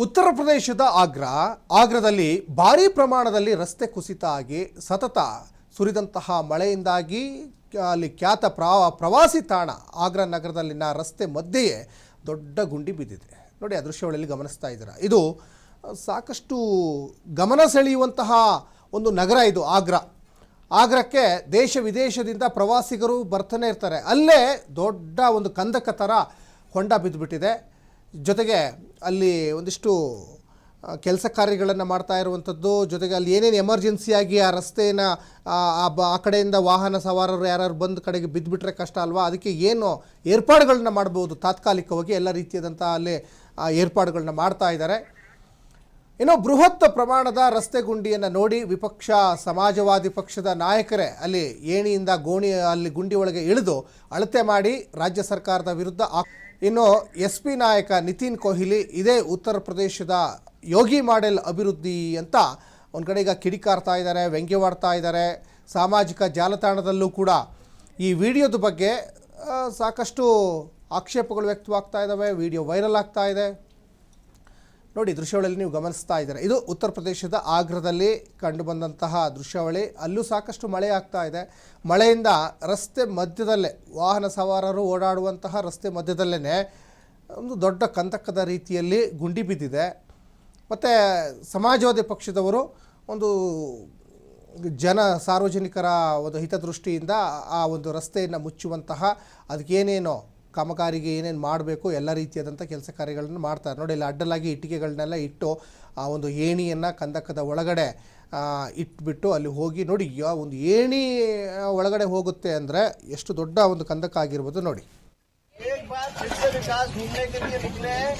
ಉತ್ತರ ಪ್ರದೇಶದ ಆಗ್ರಾದಲ್ಲಿ ಭಾರೀ ಪ್ರಮಾಣದಲ್ಲಿ ರಸ್ತೆ ಕುಸಿತ ಆಗಿ ಸತತ ಸುರಿದಂತಹ ಮಳೆಯಿಂದಾಗಿ ಅಲ್ಲಿ ಖ್ಯಾತ ಪ್ರವಾಸಿ ತಾಣ ಆಗ್ರಾ ನಗರದಲ್ಲಿನ ರಸ್ತೆ ಮಧ್ಯೆಯೇ ದೊಡ್ಡ ಗುಂಡಿ ಬಿದ್ದಿದೆ. ನೋಡಿ, ಆ ದೃಶ್ಯಗಳಲ್ಲಿ ಗಮನಿಸ್ತಾ ಇದ್ದೀರಾ. ಇದು ಸಾಕಷ್ಟು ಗಮನ ಸೆಳೆಯುವಂತಹ ಒಂದು ನಗರ ಇದು ಆಗ್ರಾಕ್ಕೆ ದೇಶ ವಿದೇಶದಿಂದ ಪ್ರವಾಸಿಗರು ಬರ್ತಾನೆ ಇರ್ತಾರೆ. ಅಲ್ಲೇ ದೊಡ್ಡ ಒಂದು ಕಂದಕ ಥರ ಹೊಂಡ ಬಿದ್ದುಬಿಟ್ಟಿದೆ. ಜೊತೆಗೆ ಅಲ್ಲಿ ಒಂದಿಷ್ಟು ಕೆಲಸ ಕಾರ್ಯಗಳನ್ನು ಮಾಡ್ತಾ ಇರುವಂಥದ್ದು, ಜೊತೆಗೆ ಅಲ್ಲಿ ಏನೇನು ಎಮರ್ಜೆನ್ಸಿಯಾಗಿ ಆ ರಸ್ತೆಯನ್ನು ಆ ಕಡೆಯಿಂದ ವಾಹನ ಸವಾರರು ಯಾರು ಬಂದ ಕಡೆಗೆ ಬಿದ್ದುಬಿಟ್ರೆ ಕಷ್ಟ ಅಲ್ವಾ, ಅದಕ್ಕೆ ಏನು ಏರ್ಪಾಡುಗಳನ್ನ ಮಾಡ್ಬೋದು ತಾತ್ಕಾಲಿಕವಾಗಿ ಎಲ್ಲ ರೀತಿಯಾದಂಥ ಅಲ್ಲಿ ಏರ್ಪಾಡುಗಳನ್ನ ಮಾಡ್ತಾ ಇದ್ದಾರೆ. ಇನ್ನು ಬೃಹತ್ ಪ್ರಮಾಣದ ರಸ್ತೆ ಗುಂಡಿಯನ್ನು ನೋಡಿ ವಿಪಕ್ಷ ಸಮಾಜವಾದಿ ಪಕ್ಷದ ನಾಯಕರೇ ಅಲ್ಲಿ ಏಣಿಯಿಂದ ಅಲ್ಲಿ ಗುಂಡಿ ಒಳಗೆ ಇಳಿದು ಅಳತೆ ಮಾಡಿ ರಾಜ್ಯ ಸರ್ಕಾರದ ವಿರುದ್ಧ. ಇನ್ನು SP ನಾಯಕ ನಿತಿನ್ ಕೊಹ್ಲಿ ಇದೇ ಉತ್ತರ ಪ್ರದೇಶದ ಯೋಗಿ ಮಾಡೆಲ್ ಅಭಿವೃದ್ಧಿ ಅಂತ ಒಂದು ಕಡೆ ಈಗ ಕಿಡಿಕಾರ್ತಾ ಇದ್ದಾರೆ, ವ್ಯಂಗ್ಯವಾಡ್ತಾ ಇದ್ದಾರೆ. ಸಾಮಾಜಿಕ ಜಾಲತಾಣದಲ್ಲೂ ಕೂಡ ಈ ವಿಡಿಯೋದ ಬಗ್ಗೆ ಸಾಕಷ್ಟು ಆಕ್ಷೇಪಗಳು ವ್ಯಕ್ತವಾಗ್ತಾ ಇದ್ದಾವೆ. ವಿಡಿಯೋ ವೈರಲ್ ಆಗ್ತಾ ಇದೆ. ನೋಡಿ, ದೃಶ್ಯಾವಳಿಯಲ್ಲಿ ನೀವು ಗಮನಿಸ್ತಾ ಇದ್ದಾರೆ. ಇದು ಉತ್ತರ ಪ್ರದೇಶದ ಆಗ್ರಾದಲ್ಲಿ ಕಂಡುಬಂದಂತಹ ದೃಶ್ಯಾವಳಿ. ಅಲ್ಲೂ ಸಾಕಷ್ಟು ಮಳೆ ಆಗ್ತಾ ಇದೆ. ಮಳೆಯಿಂದ ರಸ್ತೆ ಮಧ್ಯದಲ್ಲೇ ವಾಹನ ಸವಾರರು ಓಡಾಡುವಂತಹ ರಸ್ತೆ ಮಧ್ಯದಲ್ಲೇ ಒಂದು ದೊಡ್ಡ ಕಂದಕದ ರೀತಿಯಲ್ಲಿ ಗುಂಡಿ ಬಿದ್ದಿದೆ. ಮತ್ತು ಸಮಾಜವಾದಿ ಪಕ್ಷದವರು ಒಂದು ಸಾರ್ವಜನಿಕರ ಒಂದು ಹಿತದೃಷ್ಟಿಯಿಂದ ಆ ಒಂದು ರಸ್ತೆಯನ್ನು ಮುಚ್ಚುವಂತಹ ಅದಕ್ಕೇನೇನೋ ಕಾಮಗಾರಿಗೆ ಏನೇನು ಮಾಡಬೇಕು ಎಲ್ಲ ರೀತಿಯಾದಂಥ ಕೆಲಸ ಕಾರ್ಯಗಳನ್ನು ಮಾಡ್ತಾರೆ. ನೋಡಿ, ಇಲ್ಲಿ ಅಡ್ಡಲಾಗಿ ಇಟ್ಟಿಗೆಗಳನ್ನೆಲ್ಲ ಇಟ್ಟು ಆ ಒಂದು ಏಣಿಯನ್ನು ಕಂದಕದ ಒಳಗಡೆ ಇಟ್ಬಿಟ್ಟು ಅಲ್ಲಿ ಹೋಗಿ ನೋಡಿ, ಒಂದು ಏಣಿ ಒಳಗಡೆ ಹೋಗುತ್ತೆ ಅಂದರೆ ಎಷ್ಟು ದೊಡ್ಡ ಒಂದು ಕಂದಕ ಆಗಿರ್ಬೋದು. ನೋಡಿ, एक बार फिर से विकास ढूंढने के लिए निकले हैं।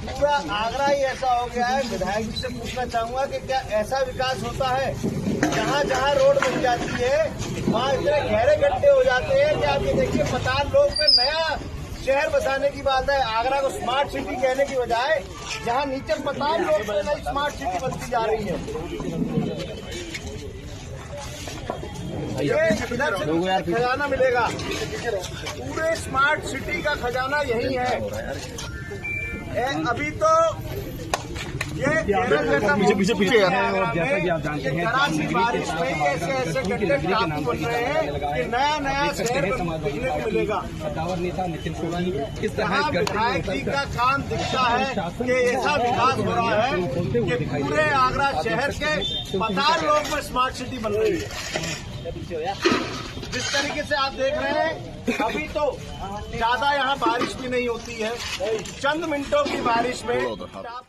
पूरा आगरा ही ऐसा हो गया है। विधायक जी से पूछना चाहूंगा कि क्या ऐसा विकास होता है जहाँ जहाँ रोड बन जाती है वहाँ इतने गहरे गड्ढे हो जाते हैं कि आप ये देखिए 50 लोग में नया शहर बसाने की बात है। आगरा को स्मार्ट सिटी कहने की बजाय जहाँ नीचे 50 लोग में नई स्मार्ट सिटी बनती जा रही है। खजाना मिलेगा, पूरे स्मार्ट सिटी का खजाना यही है। अभी तो ये पीछे जैसा कि आप जानते हैं बारिश में ऐसे ऐसे गड्ढे टापू बन रहे हैं कि नया नया शहर देखने को मिलेगा। नेता नितिन कोहली किस तरह विधायक जी का काम दिखता है कि ऐसा विकास हो रहा है कि पूरे आगरा शहर के 50 लोग में स्मार्ट सिटी बन रही है। जिस तरीके से आप देख रहे हैं, अभी तो ज्यादा यहाँ बारिश भी नहीं होती है। चंद मिनटों की बारिश में